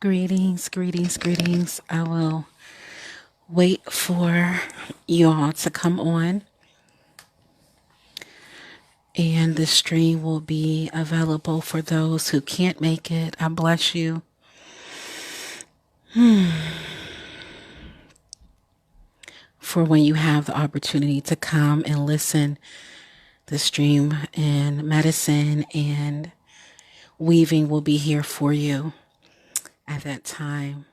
Greetings, greetings, greetings. I will wait for you all to come on, and the stream will be available for those who can't make it. I bless you. For when you have the opportunity to come and listen. The stream and medicine and weaving will be here for you at that time.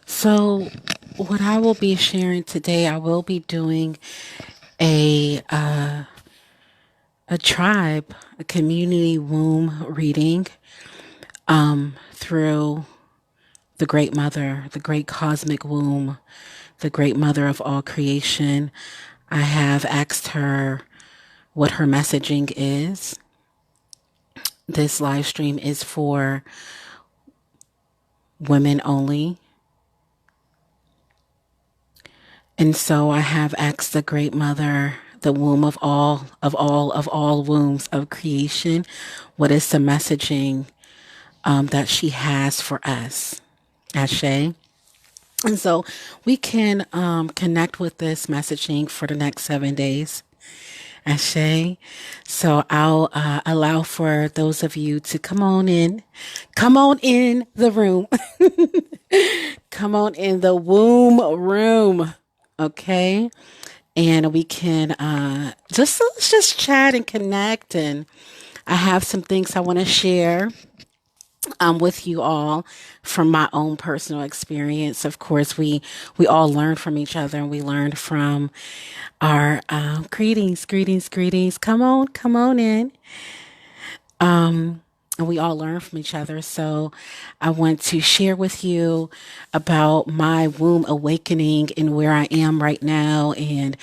So, what I will be sharing today, I will be doing a a tribe, a community womb reading through the Great Mother, the Great Cosmic Womb, the Great Mother of all creation. I have asked her what her messaging is. This live stream is for women only. And so I have asked the Great Mother, the womb of all wombs of creation, what is the messaging that she has for us, Ashe. And so we can connect with this messaging for the next 7 days, Ashe. So I'll allow for those of you to come on in the room, come on in the womb room, okay? And we can let's just chat and connect. And I have some things I want to share with you all from my own personal experience. Of course, we all learn from each other, and we learned from our greetings. Come on in. And we all learn from each other. So I want to share with you about my womb awakening and where I am right now, and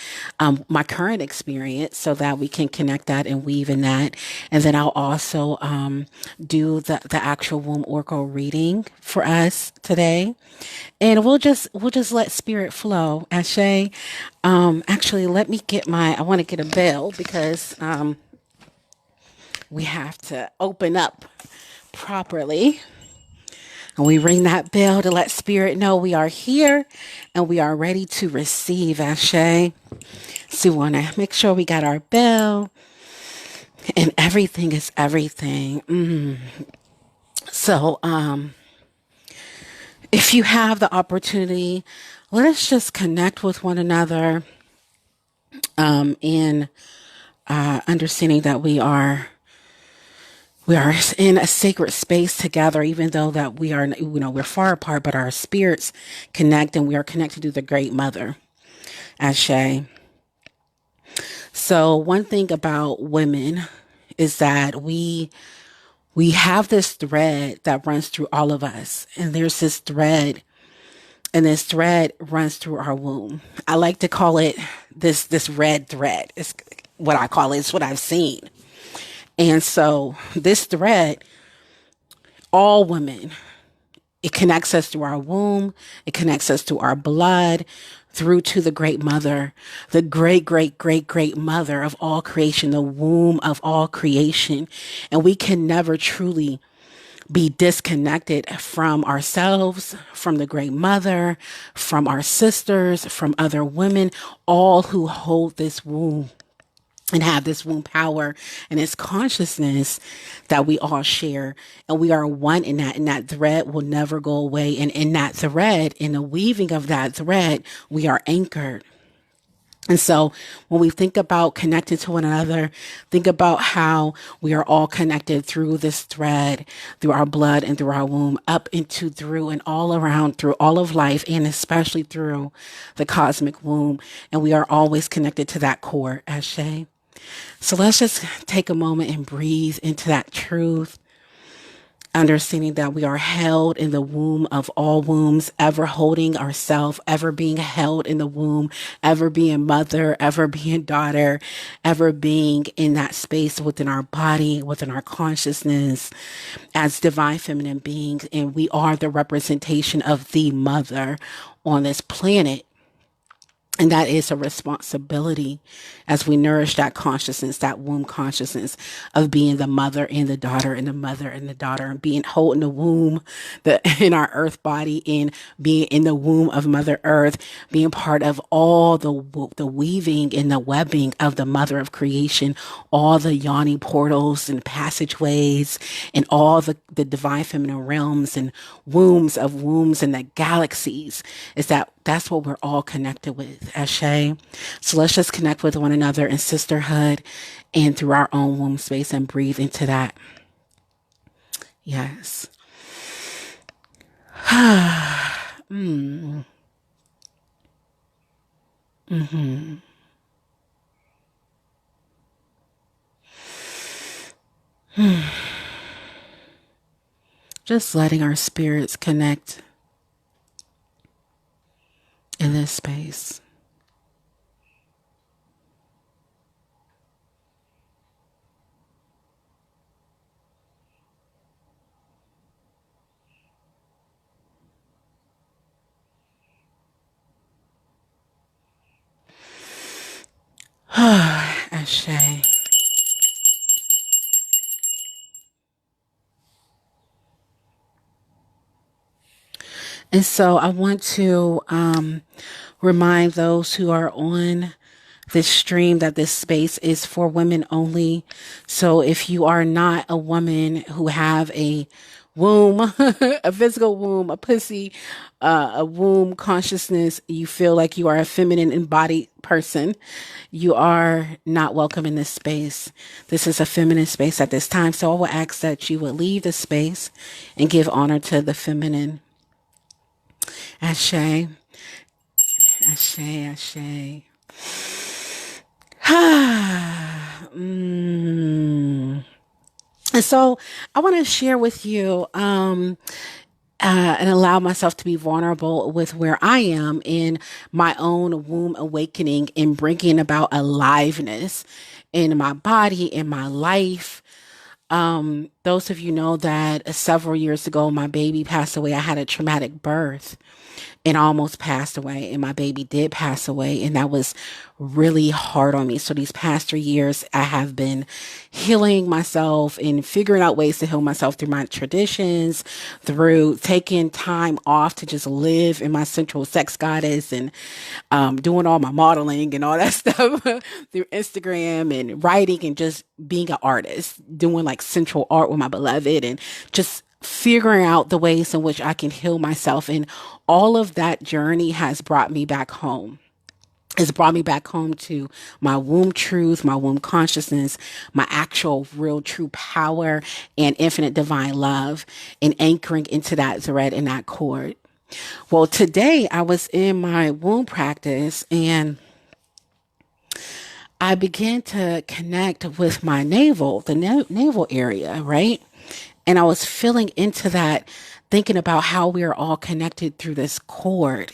my current experience, so that we can connect that and weave in that. And then I'll also do the actual womb oracle reading for us today. And we'll just let spirit flow. Ashe. Actually, let me get I want to get a bell, because we have to open up properly. And we ring that bell to let spirit know we are here and we are ready to receive, Ashe. So we want to make sure we got our bell, and everything is everything. So, if you have the opportunity, let us just connect with one another, in understanding that we are in a sacred space together, even though that we're far apart, but our spirits connect, and we are connected to the Great Mother, Ashe. So one thing about women is that we have this thread that runs through all of us, and there's this thread, and this thread runs through our womb. I like to call it this red thread. It's what I call it. It's what I've seen. And so this thread, all women, it connects us through our womb. It connects us to our blood, through to the Great Mother, the great mother of all creation, the womb of all creation. And we can never truly be disconnected from ourselves, from the Great Mother, from our sisters, from other women, all who hold this womb and have this womb power and this consciousness that we all share. And we are one in that, and that thread will never go away. And in that thread, in the weaving of that thread, we are anchored. And so when we think about connecting to one another, think about how we are all connected through this thread, through our blood and through our womb, up into, through, and all around, through all of life, and especially through the cosmic womb. And we are always connected to that core, Ashe. So let's just take a moment and breathe into that truth. understanding that we are held in the womb of all wombs, ever holding ourselves, ever being held in the womb, ever being mother, ever being daughter, ever being in that space within our body, within our consciousness as divine feminine beings. And we are the representation of the mother on this planet. And that is a responsibility as we nourish that consciousness, that womb consciousness of being the mother and the daughter and the mother and the daughter and being holding the womb in our earth body and being in the womb of Mother Earth, being part of all the weaving and the webbing of the mother of creation, all the yawning portals and passageways and all the divine feminine realms and wombs and the galaxies is that's what we're all connected with, Ashe. So let's just connect with one another in sisterhood and through our own womb space and breathe into that. Yes. Just letting our spirits connect in this space. Ashe. And so I want to remind those who are on this stream that this space is for women only. So if you are not a woman who have a womb, a physical womb, a pussy, a womb consciousness, you feel like you are a feminine embodied person, you are not welcome in this space. This is a feminine space at this time. So I will ask that you would leave the space and give honor to the feminine. Ashe. Ashe, ashe. And so I want to share with you and allow myself to be vulnerable with where I am in my own womb awakening and bringing about aliveness in my body, in my life. Those of you know that several years ago, my baby passed away. I had a traumatic birth and almost passed away, and my baby did pass away, and that was really hard on me. So these past 3 years, I have been healing myself and figuring out ways to heal myself through my traditions, through taking time off to just live in my central sex goddess and doing all my modeling and all that stuff through Instagram and writing and just being an artist, doing like central art with my beloved and just figuring out the ways in which I can heal myself. And all of that journey has brought me back home. It's brought me back home to my womb truth, my womb consciousness, my actual real true power and infinite divine love, and anchoring into that thread and that cord. Well, today I was in my womb practice and I began to connect with my navel, the navel area, right? And I was feeling into that, thinking about how we are all connected through this cord.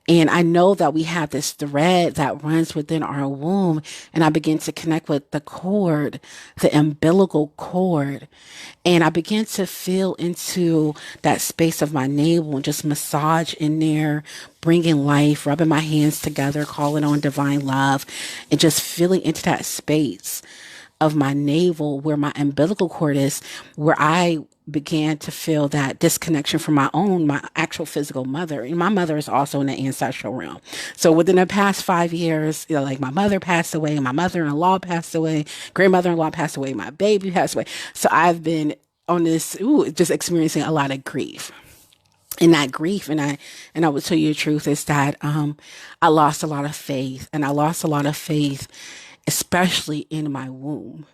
And I know that we have this thread that runs within our womb. And I begin to connect with the cord, the umbilical cord. And I began to feel into that space of my navel and just massage in there, bringing life, rubbing my hands together, calling on divine love, and just feeling into that space of my navel where my umbilical cord is, where I began to feel that disconnection from my actual physical mother. And my mother is also in the ancestral realm. So within the past 5 years, like my mother passed away, my mother-in-law passed away, grandmother-in-law passed away, my baby passed away. So I've been on this, just experiencing a lot of grief. And that grief, and I would tell you the truth, is that I lost a lot of faith, and I lost a lot of faith, especially in my womb.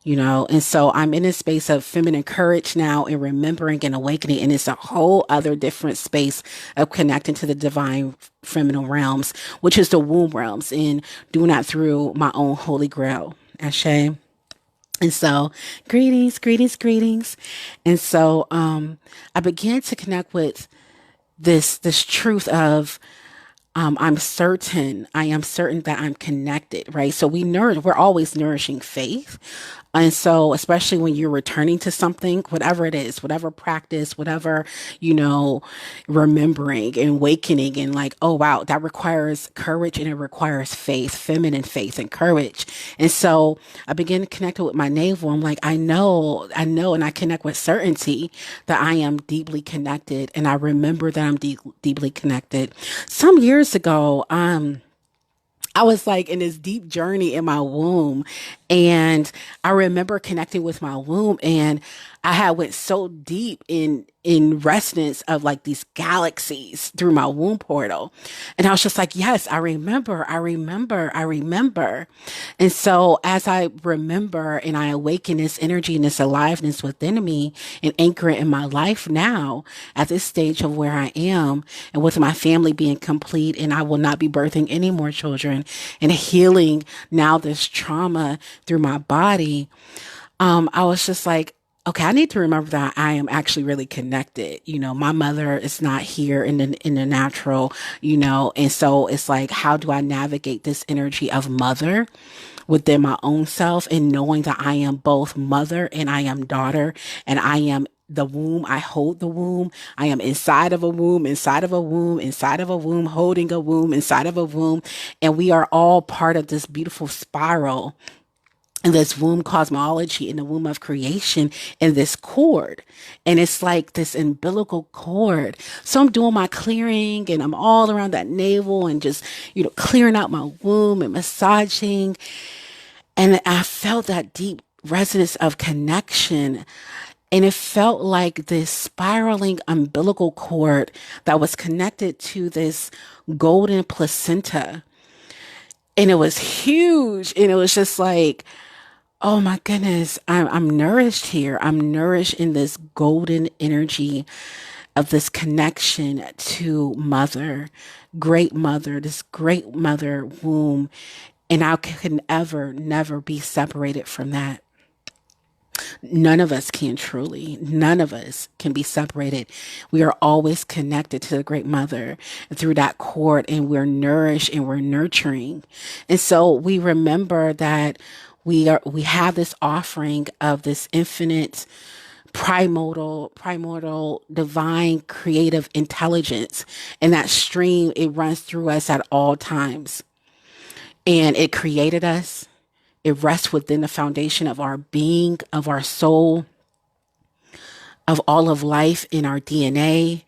And so I'm in a space of feminine courage now and remembering and awakening. And it's a whole other different space of connecting to the divine feminine realms, which is the womb realms, and doing that through my own holy grail. Ashe. And so, greetings, greetings, greetings. And so, I began to connect with this truth of I am certain that I'm connected, right? So we're always nourishing faith. And so, especially when you're returning to something, whatever it is, whatever practice, whatever, you know, remembering and awakening, and like, oh, wow, that requires courage and it requires faith, feminine faith and courage. And so I began to connect with my navel. I'm like, I know, and I connect with certainty that I am deeply connected. And I remember that I'm deeply connected. Some years ago, I was like in this deep journey in my womb, and I remember connecting with my womb, and I had went so deep in resonance of like these galaxies through my womb portal. And I was just like, yes, I remember. And so as I remember and I awaken this energy and this aliveness within me and anchor it in my life now at this stage of where I am, and with my family being complete, and I will not be birthing any more children, and healing now this trauma through my body, I was just like, okay, I need to remember that I am actually really connected. You know, my mother is not here in the natural, you know, and so it's like, how do I navigate this energy of mother within my own self, and knowing that I am both mother and I am daughter, and I am the womb. I hold the womb. I am inside of a womb, inside of a womb, inside of a womb, holding a womb, inside of a womb. And we are all part of this beautiful spiral in this womb cosmology, in the womb of creation, in this cord. And it's like this umbilical cord. So I'm doing my clearing, and I'm all around that navel and just, you know, clearing out my womb and massaging. And I felt that deep resonance of connection. And it felt like this spiraling umbilical cord that was connected to this golden placenta. And it was huge. And it was just like, oh my goodness, I'm nourished here. I'm nourished in this golden energy of this connection to mother, this great mother womb. And I can never be separated from that. None of us can truly, none of us can be separated. We are always connected to the great mother through that cord, and we're nourished and we're nurturing. And so we remember that we have this offering of this infinite primordial divine creative intelligence, and that stream, it runs through us at all times, and it created us. It rests within the foundation of our being, of our soul, of all of life, in our DNA,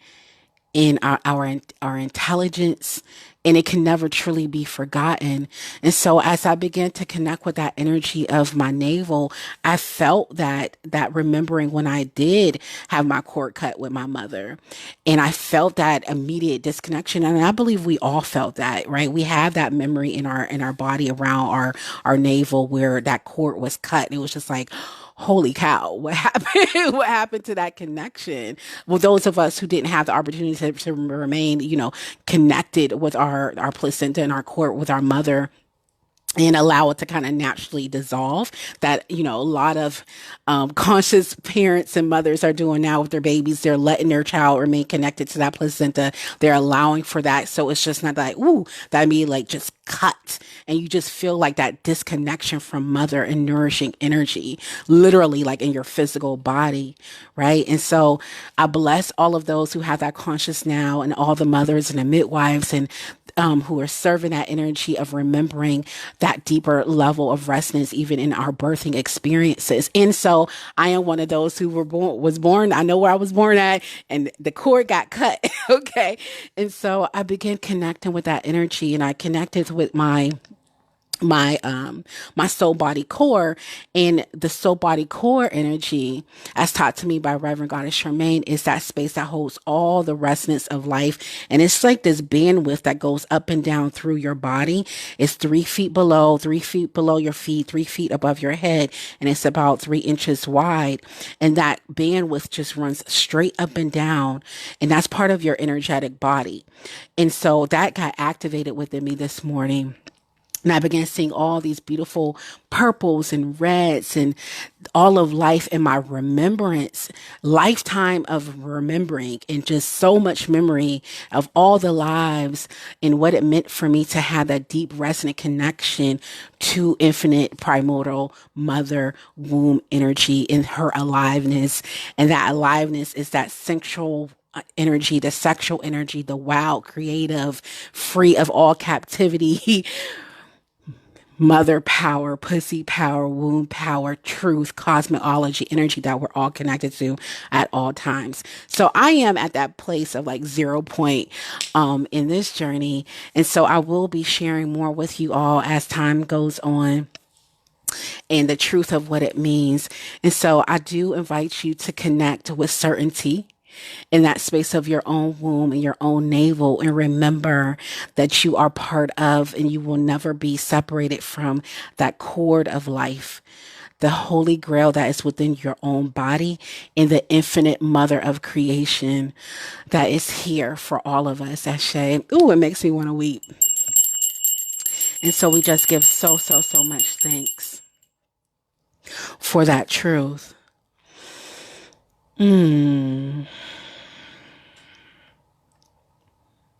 in our intelligence, and it can never truly be forgotten. And so as I began to connect with that energy of my navel, I felt that remembering when I did have my cord cut with my mother, and I felt that immediate disconnection. And I believe we all felt that, right? We have that memory in our body around our navel where that cord was cut. And it was just like, holy cow, what happened? What happened to that connection? Well, those of us who didn't have the opportunity to remain, you know, connected with our placenta and our cord with our mother, and allow it to kind of naturally dissolve, that, you know, a lot of conscious parents and mothers are doing now with their babies. They're letting their child remain connected to that placenta. They're allowing for that. So it's just not like, ooh, that mean like just cut. And you just feel like that disconnection from mother and nourishing energy, literally like in your physical body. Right. And so I bless all of those who have that conscious now, and all the mothers and the midwives, and who are serving that energy of remembering that deeper level of resonance, even in our birthing experiences. And so I am one of those who was born. I know where I was born at, and the cord got cut. Okay. And so I began connecting with that energy, and I connected with my soul body core. And the soul body core energy, as taught to me by Reverend Goddess Charmaine, is that space that holds all the resonance of life. And it's like this bandwidth that goes up and down through your body. It's 3 feet below your feet, 3 feet above your head, and it's about 3 inches wide. And that bandwidth just runs straight up and down, and that's part of your energetic body. And so that got activated within me this morning. And I began seeing all these beautiful purples and reds and all of life in my remembrance, lifetime of remembering, and just so much memory of all the lives and what it meant for me to have that deep resonant connection to infinite primordial mother womb energy in her aliveness. And that aliveness is that sensual energy, the sexual energy, the wild, creative, free of all captivity, mother power, pussy power, womb power, truth, cosmology, energy that we're all connected to at all times. So I am at that place of like 0 point in this journey. And so I will be sharing more with you all as time goes on and the truth of what it means. And so I do invite you to connect with certainty in that space of your own womb and your own navel, and remember that you are part of and you will never be separated from that cord of life, the holy grail that is within your own body, and the infinite mother of creation that is here for all of us. Ashe. Ooh, it makes me want to weep. And so we just give so, so, so much thanks for that truth. Mm,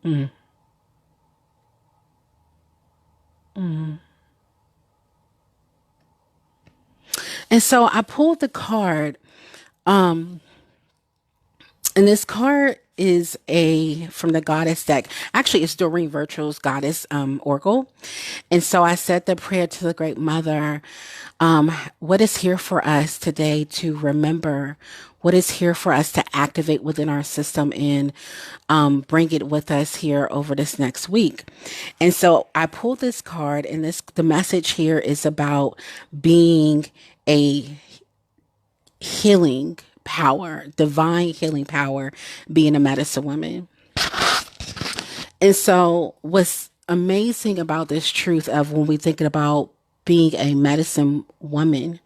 mm, mm. And so I pulled the card. Um, And this card is a from the goddess deck. Actually, it's Doreen Virtual's goddess oracle. And so I said the prayer to the Great Mother. What is here for us today to remember? What is here for us to activate within our system and bring it with us here over this next week? And so I pulled this card, and the message here is about being a healing power, divine healing power, being a medicine woman. And so what's amazing about this truth of when we thinking about being a medicine woman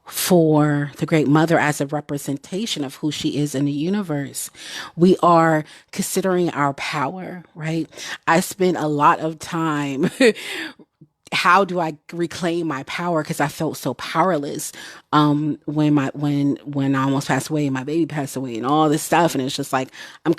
for the Great Mother as a representation of who she is in the universe, we are considering our power, right? I spend a lot of time how do I reclaim my power? Because I felt so powerless when I almost passed away and my baby passed away and all this stuff. And it's just like I'm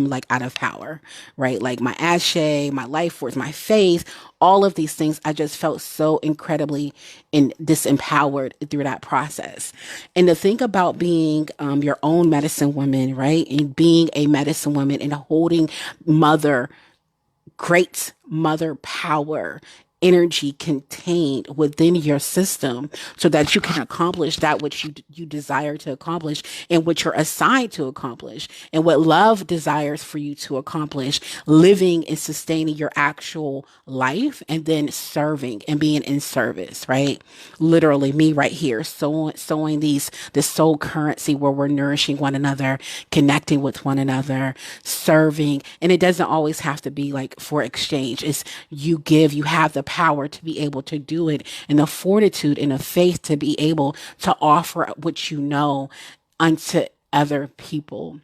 like out of power, right? Like my ashe, my life force, my faith, all of these things. I just felt so incredibly disempowered through that process. And to think about being your own medicine woman, right? And being a medicine woman and holding mother great mother power energy contained within your system so that you can accomplish that which you desire to accomplish and what you're assigned to accomplish and what love desires for you to accomplish, living and sustaining your actual life and then serving and being in service, right? Literally me right here sowing this soul currency where we're nourishing one another, connecting with one another, serving. And it doesn't always have to be like for exchange. It's you have the power to be able to do it and the fortitude and the faith to be able to offer what you know unto other people.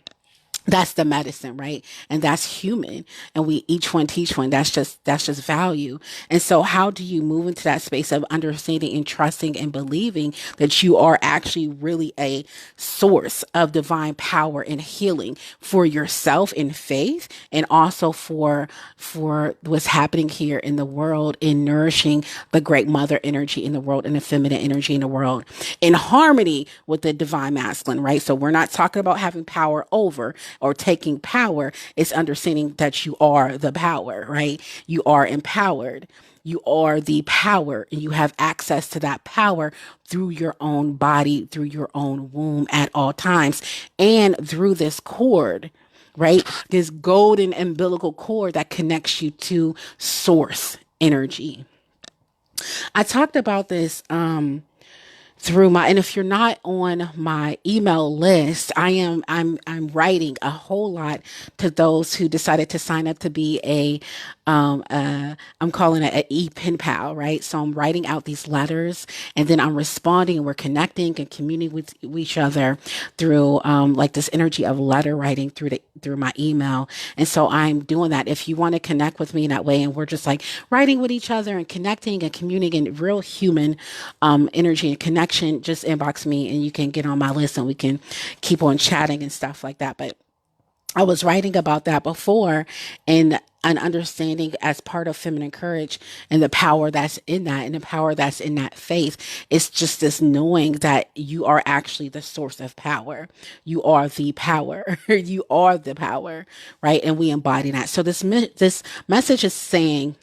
That's the medicine, right? And that's human. And we each one teach one. That's just value. And so how do you move into that space of understanding and trusting and believing that you are actually really a source of divine power and healing for yourself in faith and also for what's happening here in the world in nourishing the great mother energy in the world and the feminine energy in the world in harmony with the divine masculine, right? So we're not talking about having power over or taking power. It's understanding that you are the power, right? You are empowered. You are the power and you have access to that power through your own body, through your own womb at all times, and through this cord, right? This golden umbilical cord that connects you to source energy. I talked about this through my, and if you're not on my email list, I'm writing a whole lot to those who decided to sign up to be I'm calling it an e-pen pal, right? So I'm writing out these letters, and then I'm responding, and we're connecting and communicating with each other through like this energy of letter writing through my email. And so I'm doing that. If you want to connect with me in that way, and we're just like writing with each other and connecting and communicating real human energy and connection, just inbox me and you can get on my list and we can keep on chatting and stuff like that. But I was writing about that before, and an understanding as part of feminine courage and the power that's in that, and the power that's in that faith. It's just this knowing that you are actually the source of power. You are the power. You are the power, right? And we embody that. So this message is saying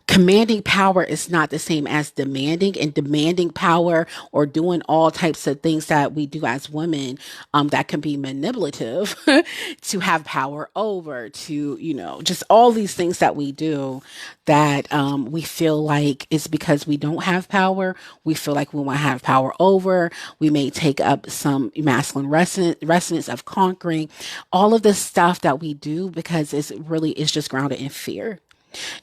commanding power is not the same as demanding, and demanding power or doing all types of things that we do as women that can be manipulative to have power over, to just all these things that we do that we feel like it's because we don't have power. We feel like we want to have power over. We may take up some masculine resonance of conquering, all of this stuff that we do because it's just grounded in fear,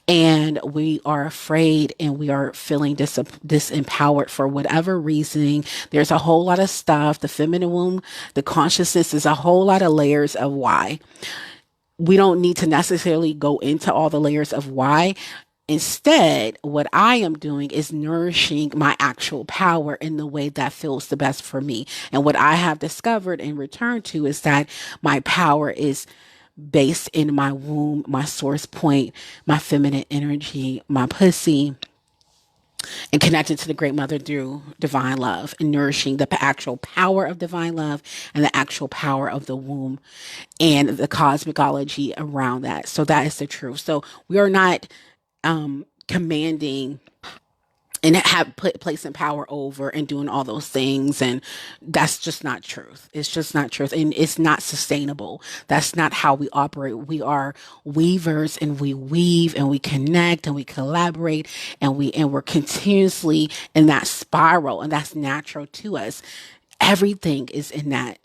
and we are afraid, and we are feeling disempowered for whatever reason. There's a whole lot of stuff. The feminine womb, the consciousness is a whole lot of layers of why. We don't need to necessarily go into all the layers of why. Instead, what I am doing is nourishing my actual power in the way that feels the best for me. And what I have discovered and returned to is that my power is based in my womb, my source point, my feminine energy, my pussy, and connected to the great mother through divine love, and nourishing the actual power of divine love and the actual power of the womb and the cosmology around that. So that is the truth. So we are not commanding and have placing power over and doing all those things, and that's just not truth. It's just not truth, and it's not sustainable. That's not how we operate. We are weavers, and we weave, and we connect, and we collaborate, and we're continuously in that spiral, and that's natural to us. Everything is in that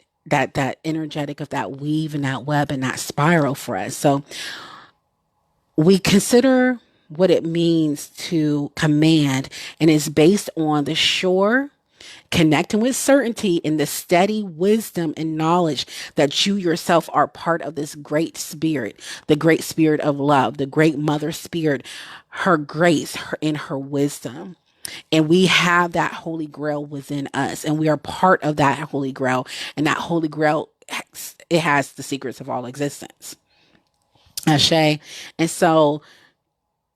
energetic of that weave and that web and that spiral for us. So we consider what it means to command, and it's based on the sure connecting with certainty and the steady wisdom and knowledge that you yourself are part of this great spirit, the great spirit of love, the great mother spirit, her grace, and her wisdom. And we have that holy grail within us, and we are part of that holy grail. And that holy grail, it has the secrets of all existence. Ashe. And so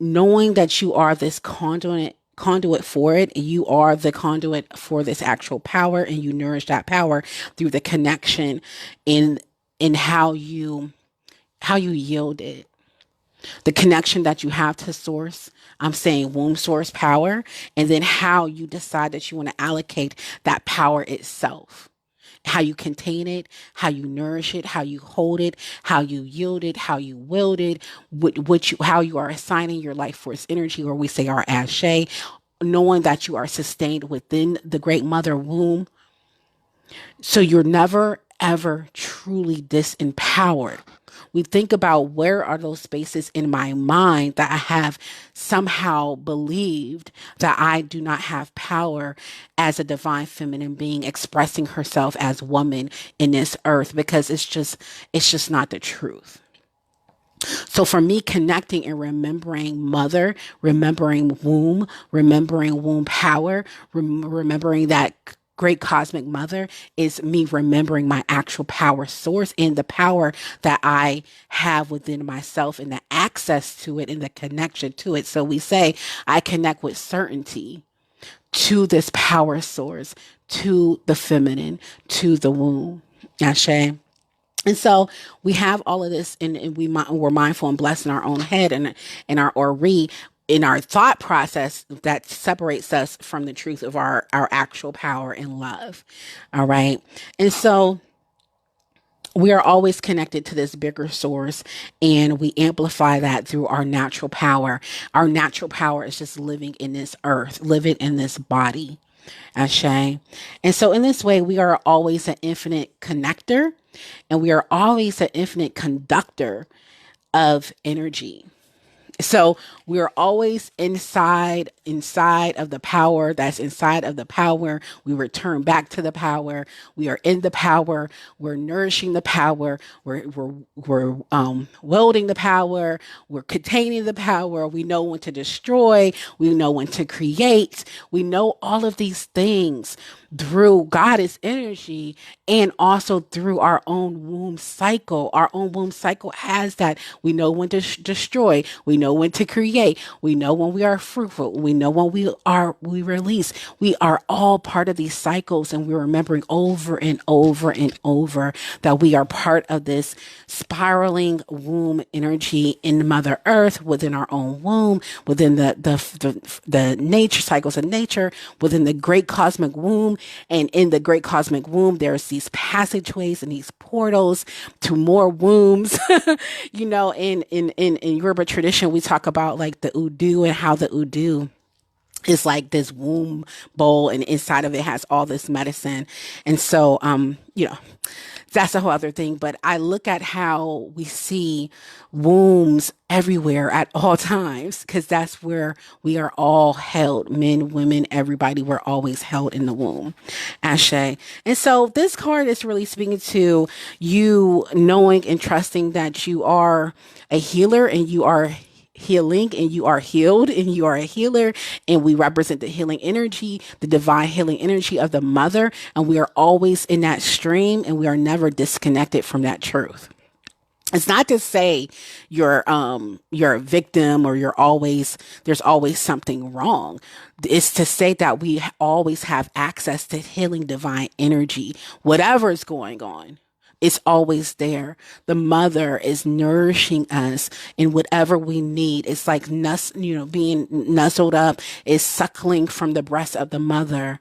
knowing that you are this conduit for it, you are the conduit for this actual power, and you nourish that power through the connection in how you yield it, the connection that you have to source. I'm saying womb source power, and then how you decide that you want to allocate that power itself, how you contain it, how you nourish it, how you hold it, how you yield it, how you wield it, how you are assigning your life force energy, or we say our ashe, knowing that you are sustained within the great mother womb. So you're never, ever truly disempowered. We think about, where are those spaces in my mind that I have somehow believed that I do not have power as a divine feminine being expressing herself as woman in this earth, because it's just not the truth. So for me, connecting and remembering mother, remembering womb power, remembering that great cosmic mother, is me remembering my actual power source and the power that I have within myself, and the access to it and the connection to it. So we say I connect with certainty to this power source, to the feminine, to the womb. Ashe. And so we have all of this, and we're mindful and blessed in our own head, and in our thought process that separates us from the truth of our actual power and love. All right. And so we are always connected to this bigger source, and we amplify that through our natural power. Our natural power is just living in this earth, living in this body. Ashe. And so in this way, we are always an infinite connector and we are always an infinite conductor of energy. So we're always inside of the power that's inside of the power. We return back to the power. We are in the power. We're nourishing the power. We're wielding the power. We're containing the power. We know when to destroy. We know when to create. We know all of these things through goddess energy and also through our own womb cycle. Our own womb cycle has that. We know when to destroy. We know when to create. We know when we are fruitful. We know when we release. We are all part of these cycles, and we're remembering over and over and over that we are part of this spiraling womb energy in Mother Earth, within our own womb, within the nature cycles of nature, within the great cosmic womb. And in the great cosmic womb, there's these passageways and these portals to more wombs. In Yoruba tradition, we talk about like the Udu and how the Udu is like this womb bowl, and inside of it has all this medicine. And so, that's a whole other thing. But I look at how we see wombs everywhere at all times, because that's where we are all held. Men, women, everybody, we're always held in the womb. Ashe. And so this card is really speaking to you knowing and trusting that you are a healer and you are healing and you are healed and you are a healer, and we represent the healing energy, the divine healing energy of the mother, and we are always in that stream and we are never disconnected from that truth. It's not to say you're a victim or there's always something wrong. It's to say that we always have access to healing divine energy, whatever is going on. It's always there. The mother is nourishing us in whatever we need. It's like being nuzzled up, is suckling from the breast of the mother,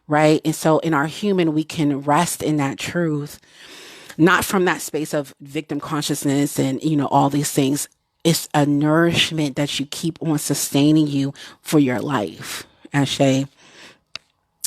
right? And so in our human, we can rest in that truth, not from that space of victim consciousness and, all these things. It's a nourishment that you keep on sustaining you for your life. Ashe.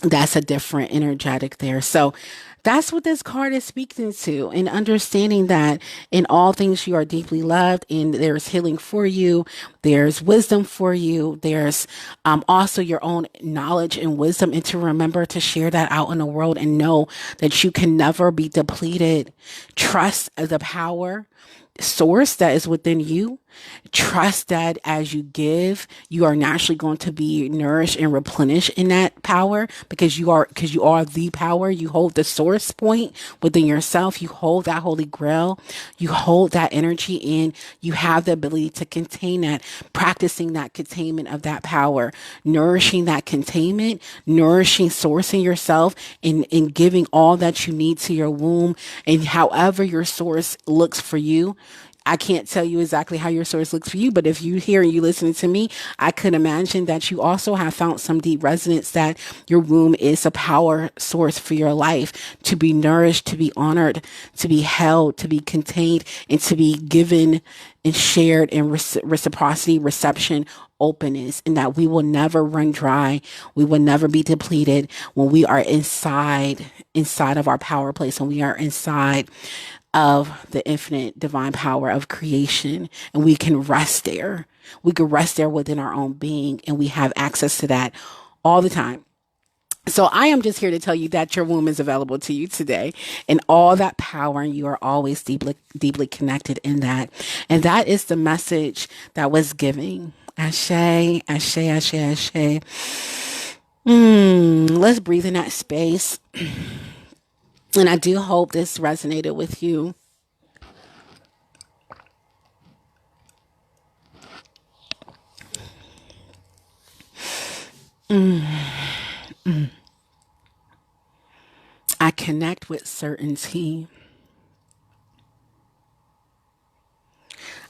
That's a different energetic there. So that's what this card is speaking to, and understanding that in all things you are deeply loved, and there's healing for you, there's wisdom for you, there's also your own knowledge and wisdom, and to remember to share that out in the world and know that you can never be depleted. Trust the power source that is within you. Trust that as you give, you are naturally going to be nourished and replenished in that power, because you are the power. You hold the source point within yourself. You hold that holy grail. You hold that energy, and you have the ability to contain that, practicing that containment of that power, nourishing that containment, nourishing, sourcing yourself, and giving all that you need to your womb, and however your source looks for you. I can't tell you exactly how your source looks for you, but if you hear and you listening to me, I could imagine that you also have found some deep resonance that your womb is a power source for your life, to be nourished, to be honored, to be held, to be contained, and to be given and shared in reciprocity, reception, openness, and that we will never run dry. We will never be depleted when we are inside of our power place, when we are inside of the infinite divine power of creation, and we can rest there. We can rest there within our own being, and we have access to that all the time. So I am just here to tell you that your womb is available to you today, and all that power, and you are always deeply, deeply connected in that. And that is the message that was given. Ashe, ashe, ashe, ashe. Let's breathe in that space. And I do hope this resonated with you. I connect with certainty.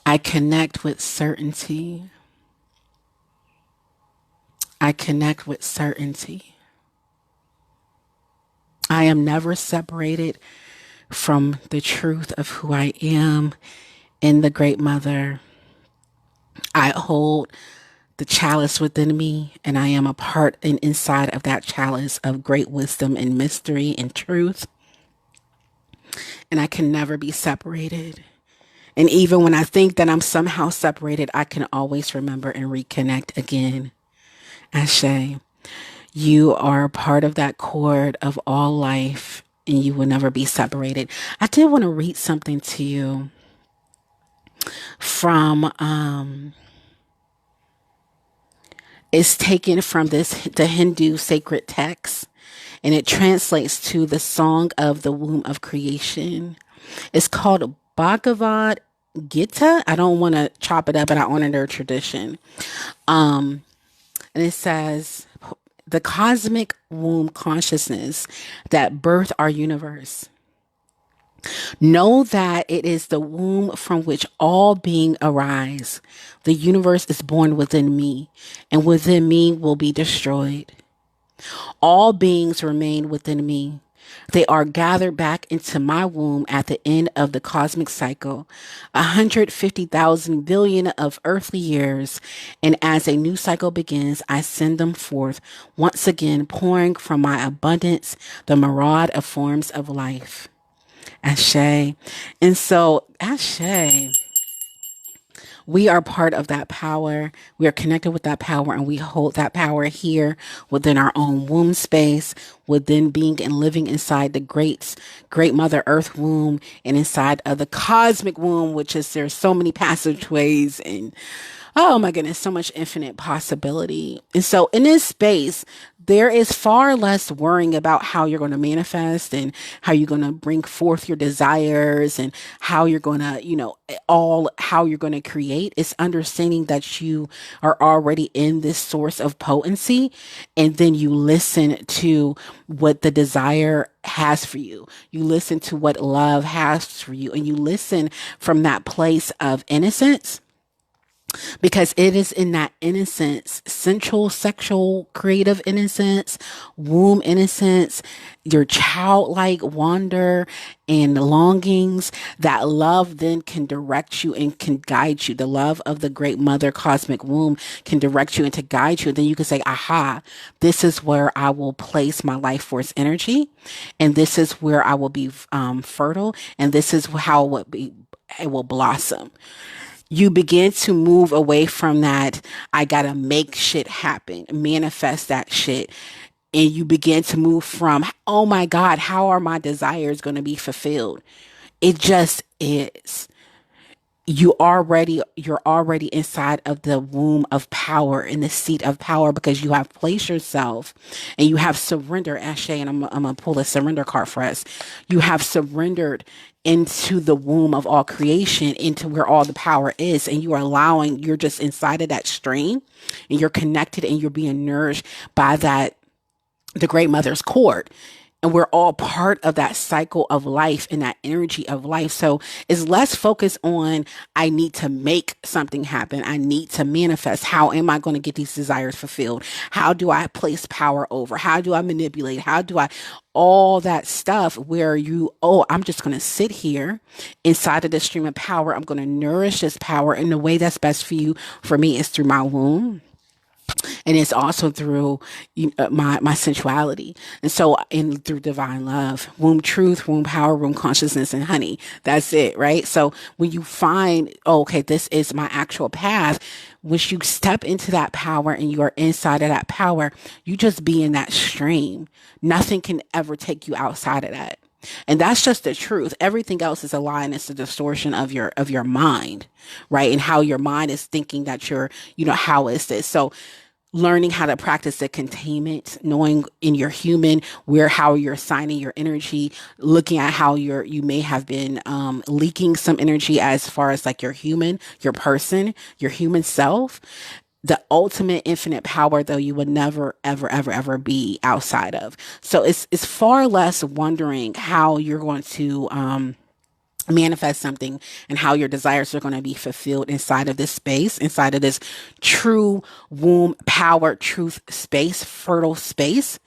I connect with certainty. I connect with certainty. I am never separated from the truth of who I am in the Great Mother. I hold the chalice within me, and I am a part and inside of that chalice of great wisdom and mystery and truth, and I can never be separated. And even when I think that I'm somehow separated, I can always remember and reconnect again. Ashe, you are a part of that cord of all life, and you will never be separated. I did want to read something to you from it's taken from the Hindu sacred text, and it translates to the Song of the Womb of Creation. It's called Bhagavad Gita. I don't want to chop it up, and I honor their tradition. And it says, the cosmic womb consciousness that birthed our universe. Know that it is the womb from which all being arise. The universe is born within me, and within me will be destroyed. All beings remain within me. They are gathered back into my womb at the end of the cosmic cycle, 150,000 billion of earthly years. And as a new cycle begins, I send them forth, once again pouring from my abundance the maraud of forms of life. Ashe. And so, Ashe. We are part of that power. We are connected with that power, and we hold that power here within our own womb space, within being and living inside the great Mother Earth womb, and inside of the cosmic womb, which is there's so many passageways and oh my goodness, so much infinite possibility. And so in this space, there is far less worrying about how you're going to manifest and how you're going to bring forth your desires and how you're going to, how you're going to create. It's understanding that you are already in this source of potency, and then you listen to what the desire has for you. You listen to what love has for you, and you listen from that place of innocence. Because it is in that innocence, sensual, sexual, creative innocence, womb innocence, your childlike wonder and longings, that love then can direct you and can guide you. The love of the great mother cosmic womb can direct you and to guide you. And then you can say, aha, this is where I will place my life force energy. And this is where I will be fertile. And this is how it will blossom. You begin to move away from that, I gotta make shit happen, manifest that shit. And you begin to move from, oh my God, how are my desires going to be fulfilled? It just is. You're already inside of the womb of power, in the seat of power, because you have placed yourself and you have surrendered, Ashe, and I'm going to pull a surrender card for us. You have surrendered into the womb of all creation, into where all the power is, and you're just inside of that stream, and you're connected and you're being nourished by that, the great mother's cord. And we're all part of that cycle of life and that energy of life. So it's less focused on, I need to make something happen. I need to manifest. How am I going to get these desires fulfilled? How do I place power over? How do I manipulate? How do I, all that stuff where I'm just going to sit here inside of this stream of power. I'm going to nourish this power in the way that's best for you. For me, is through my womb. And it's also through my sensuality. And so through divine love, womb truth, womb power, womb consciousness, and honey. That's it, right? So when you find, okay, this is my actual path, once you step into that power and you are inside of that power, you just be in that stream. Nothing can ever take you outside of that. And that's just the truth. Everything else is a lie, and it's a distortion of your mind, right? And how your mind is thinking that how is this? So learning how to practice the containment, knowing in your human how you're assigning your energy, looking at how you may have been leaking some energy as far as like your human self. The ultimate infinite power, though, you would never, ever, ever, ever be outside of. So it's far less wondering how you're going to manifest something and how your desires are going to be fulfilled inside of this space, inside of this true womb power, truth space, fertile space.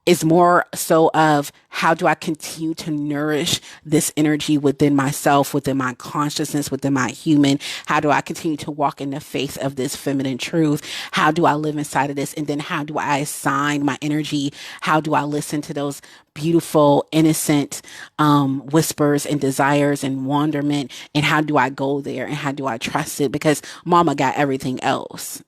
It's more so of how do I continue to nourish this energy within myself, within my consciousness, within my human? How do I continue to walk in the faith of this feminine truth? How do I live inside of this? And then how do I assign my energy? How do I listen to those beautiful, innocent whispers and desires and wonderment? And how do I go there? And how do I trust it? Because mama got everything else.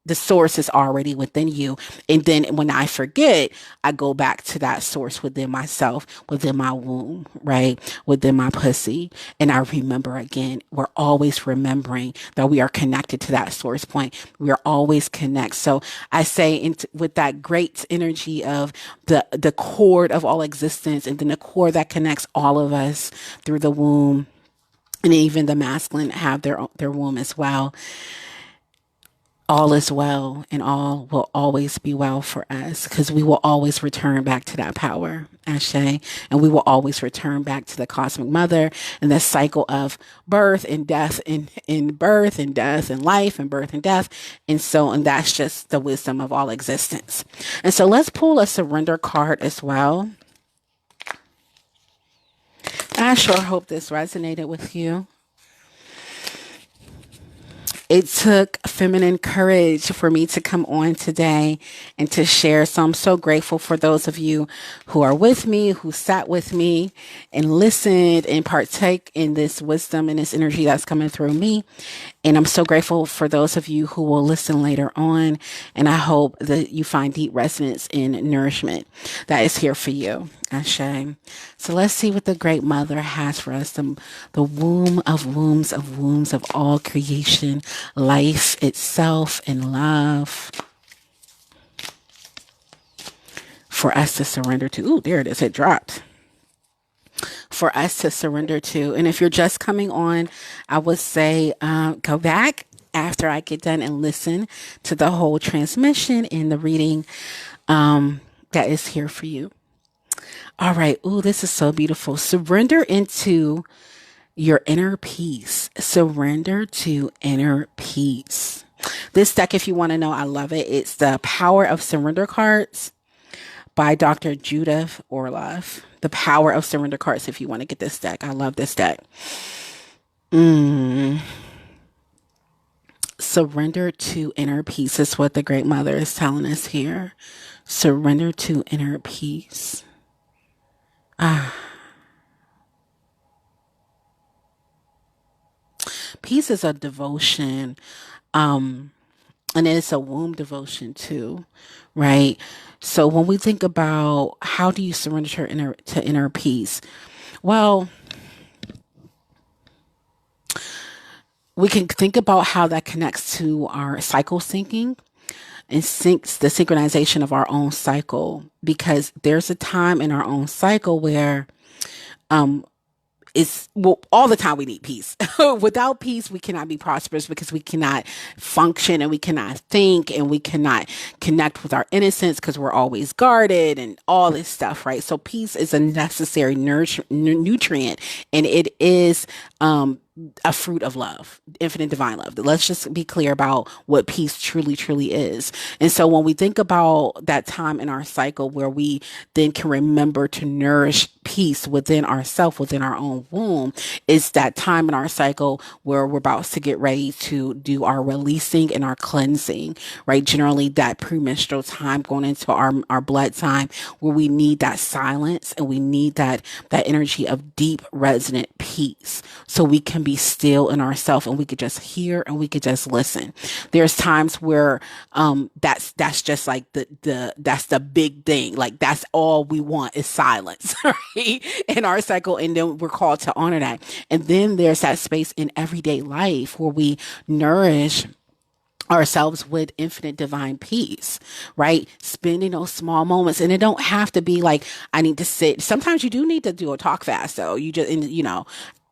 The source is already within you. And then when I forget, I go back to that source within myself, within my womb, right? Within my pussy. And I remember again. We're always remembering that we are connected to that source point. We are always connected. So I say with that great energy of the cord of all existence, and then the cord that connects all of us through the womb, and even the masculine have their womb as well. All is well, and all will always be well for us, because we will always return back to that power, Ashe, and we will always return back to the cosmic mother and the cycle of birth and death, and birth and death, and life and birth and death. And that's just the wisdom of all existence. And so let's pull a surrender card as well. I sure hope this resonated with you. It took feminine courage for me to come on today and to share. So I'm so grateful for those of you who are with me, who sat with me and listened and partake in this wisdom and this energy that's coming through me. And I'm so grateful for those of you who will listen later on. And I hope that you find deep resonance and nourishment that is here for you. Ashe. So let's see what the Great Mother has for us. The womb of wombs of wombs of all creation, life itself, and love for us to surrender to. Ooh, there it is. It dropped. For us to surrender to. And if you're just coming on, I would say go back after I get done and listen to the whole transmission and the reading that is here for you. All right. Ooh, this is so beautiful. Surrender into your inner peace. Surrender to inner peace. This deck, if you want to know, I love it. It's the Power of Surrender cards by Dr. Judith Orloff. The Power of Surrender cards, if you want to get this deck. I love this deck. Surrender to inner peace is what the Great Mother is telling us here. Surrender to inner peace. Peace is a devotion, and it's a womb devotion too, right? So when we think about how do you surrender to inner peace, well, we can think about how that connects to our cycle syncing and syncs the synchronization of our own cycle, because there's a time in our own cycle where all the time we need peace. Without peace, we cannot be prosperous, because we cannot function and we cannot think and we cannot connect with our innocence, because we're always guarded and all this stuff, right? So peace is a necessary nutrient, and it is a fruit of love, infinite divine love. Let's just be clear about what peace truly, truly is. And so when we think about that time in our cycle where we then can remember to nourish peace within ourselves, within our own womb, is that time in our cycle where we're about to get ready to do our releasing and our cleansing, right? Generally that premenstrual time going into our blood time, where we need that silence and we need that energy of deep resonant peace, so we can be still in ourselves and we could just hear and we could just listen. There's times where that's just like that's the big thing. Like that's all we want is silence, right? In our cycle, and then we're called to honor that. And then there's that space in everyday life where we nourish ourselves with infinite divine peace, right? Spending those small moments. And it don't have to be like, I need to sit. Sometimes you do need to do a talk fast though.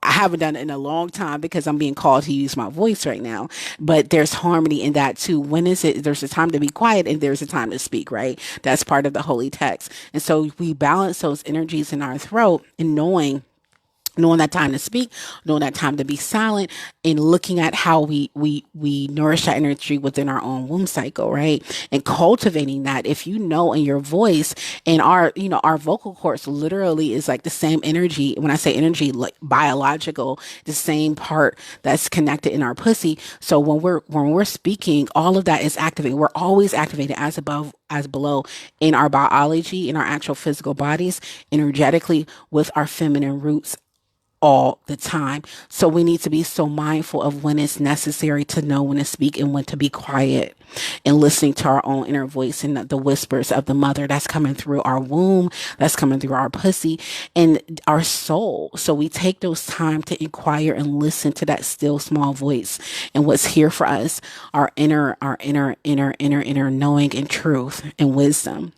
I haven't done it in a long time because I'm being called to use my voice right now, but there's harmony in that too. When is it? There's a time to be quiet and there's a time to speak, right? That's part of the holy text. And so we balance those energies in our throat, and knowing knowing that time to speak, knowing that time to be silent, and looking at how we nourish that energy within our own womb cycle, right? And cultivating that. If you know in your voice, and our vocal cords literally is like the same energy. When I say energy, like biological, the same part that's connected in our pussy. So when we're speaking, all of that is activated. We're always activated as above as below in our biology, in our actual physical bodies, energetically with our feminine roots all the time. So we need to be so mindful of when it's necessary to know when to speak and when to be quiet, and listening to our own inner voice and the whispers of the mother that's coming through our womb, that's coming through our pussy and our soul. So we take those time to inquire and listen to that still small voice and what's here for us, our inner knowing and truth and wisdom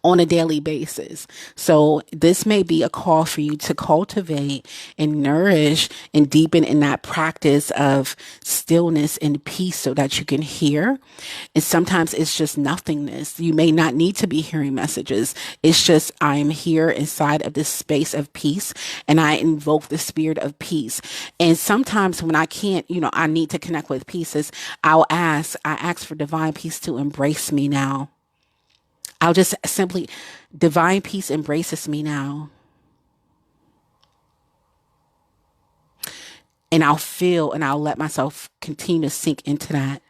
on a daily basis. So this may be a call for you to cultivate and nourish and deepen in that practice of stillness and peace so that you can hear. And sometimes it's just nothingness. You may not need to be hearing messages. It's just, I'm here inside of this space of peace and I invoke the spirit of peace. And sometimes when I can't, I need to connect with pieces, I ask for divine peace to embrace me now. I'll just simply, divine peace embraces me now. And I'll feel and I'll let myself continue to sink into that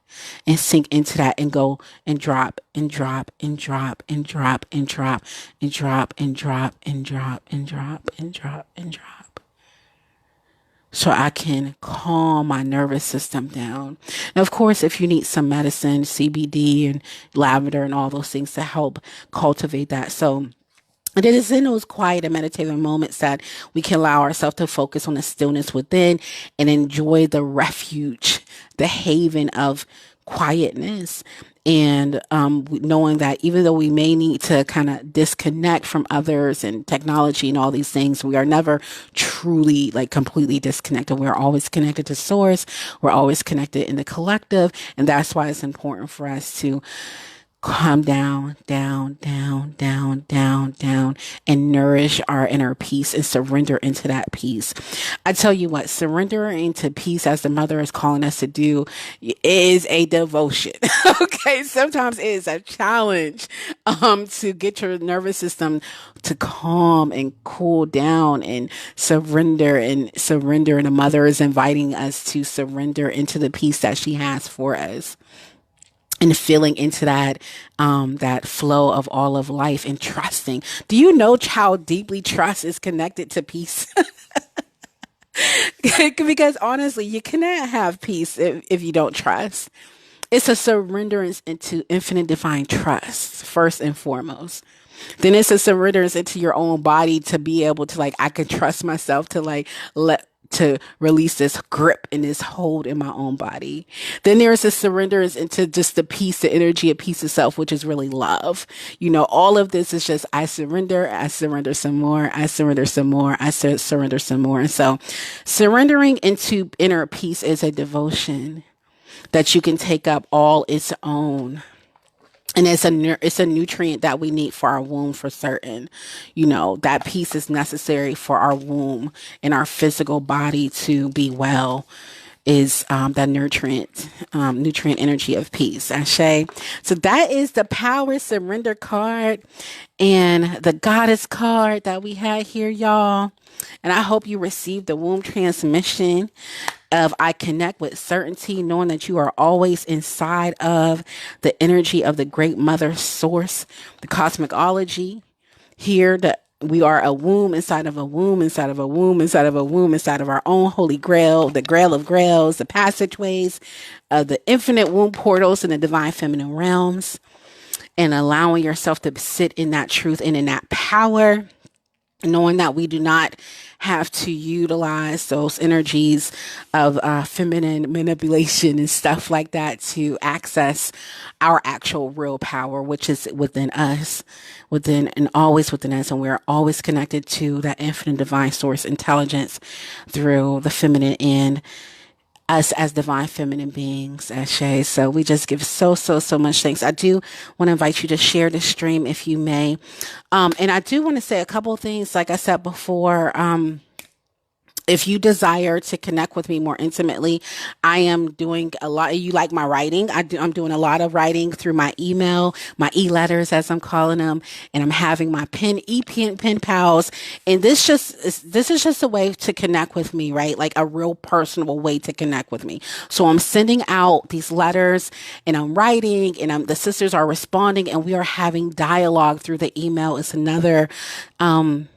and go and drop and drop and drop and drop and drop and drop and drop and drop and drop and drop and drop. So I can calm my nervous system down. Now, of course, if you need some medicine, CBD and lavender and all those things to help cultivate that. So and it is in those quiet and meditative moments that we can allow ourselves to focus on the stillness within and enjoy the refuge, the haven of quietness. And knowing that even though we may need to kind of disconnect from others and technology and all these things, we are never truly like completely disconnected. We're always connected to source. We're always connected in the collective. And that's why it's important for us to calm down, and nourish our inner peace and surrender into that peace. I tell you what, surrendering to peace, as the mother is calling us to do, is a devotion. Okay, sometimes it is a challenge to get your nervous system to calm and cool down and surrender. And the mother is inviting us to surrender into the peace that she has for us. And feeling into that flow of all of life and trusting. Do you know how deeply trust is connected to peace? Because honestly, you cannot have peace if you don't trust. It's a surrenderance into infinite divine trust, first and foremost. Then it's a surrenderance into your own body to be able to I can trust myself to release this grip and this hold in my own body. Then there's a surrenderance into just the peace, the energy of peace itself, which is really love. All of this is just, I surrender some more, I surrender some more, I surrender some more. And so surrendering into inner peace is a devotion that you can take up all its own. And it's a nutrient that we need for our womb for certain. That peace is necessary for our womb and our physical body to be well, is that nutrient energy of peace. Ashe. So that is the power surrender card and the goddess card that we had here, y'all. And I hope you received the womb transmission of I connect with certainty, knowing that you are always inside of the energy of the great mother source, the cosmicology. Here, that we are a womb inside of a womb, inside of a womb, inside of a womb, inside of our own holy grail, the grail of grails, the passageways of the infinite womb portals in the divine feminine realms, and allowing yourself to sit in that truth and in that power, knowing that we do not have to utilize those energies of feminine manipulation and stuff like that to access our actual real power, which is within us, within and always within us. And we're always connected to that infinite divine source intelligence through the feminine and us as divine feminine beings, Ashe. So we just give so much thanks. I do want to invite you to share the stream if you may. And I do want to say a couple of things, like I said before. If you desire to connect with me more intimately, I am doing a lot. You like my writing? I'm doing a lot of writing through my email, my e-letters, as I'm calling them, and I'm having my pen pals. And this is just a way to connect with me, right? Like a real personal way to connect with me. So I'm sending out these letters, and I'm writing, and the sisters are responding, and we are having dialogue through the email. It's another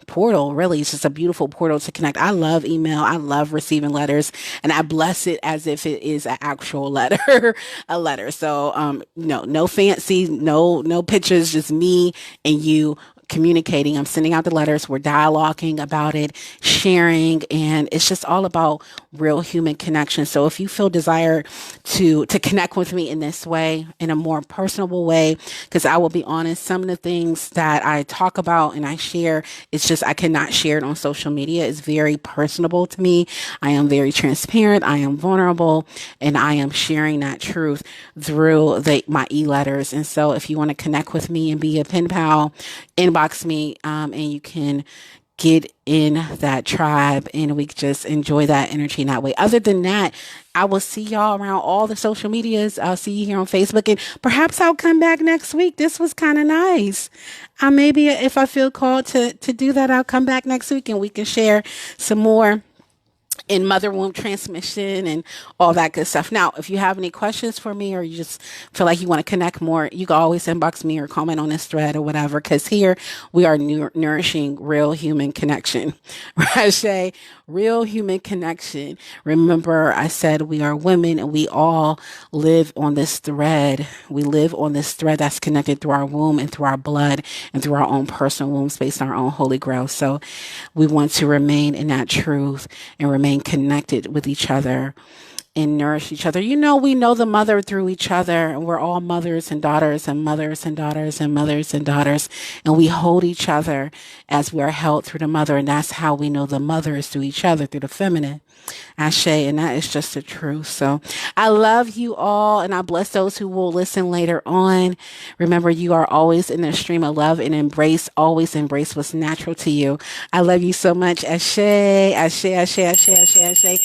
portal. Really, it's just a beautiful portal to connect. I love email. I love receiving letters, and I bless it as if it is an actual letter, a letter. So, no fancy, no pictures, just me and you communicating. I'm sending out the letters. We're dialoguing about it, sharing, and it's just all about real human connection. So if you feel desire to connect with me in this way, in a more personable way, because I will be honest, some of the things that I talk about and I share, it's just I cannot share it on social media. It's very personable to me. I am very transparent. I am vulnerable, and I am sharing that truth through my e-letters. And so if you want to connect with me and be a pen pal, inbox me, and you can get in that tribe, and we just enjoy that energy in that way. Other than that, I will see y'all around all the social medias. I'll see you here on Facebook, and perhaps I'll come back next week. This was kind of nice. Maybe if I feel called to do that, I'll come back next week and we can share some more in mother womb transmission and all that good stuff. Now, if you have any questions for me, or you just feel like you want to connect more, you can always inbox me or comment on this thread or whatever, because here we are nourishing real human connection. Rashay, real human connection. Remember, I said we are women, and we all live on this thread. We live on this thread that's connected through our womb and through our blood and through our own personal womb space and our own holy grail. So we want to remain in that truth and remain connected with each other and nourish each other. We know the mother through each other, and we're all mothers and daughters and mothers and daughters and mothers and daughters, and we hold each other as we are held through the mother, and that's how we know the mother is through each other, through the feminine. Ashe, and that is just the truth. So I love you all, and I bless those who will listen later on. Remember, you are always in the stream of love, and always embrace what's natural to you. I love you so much. Ashe, ashe, ashe, ashe, ashe, ashe.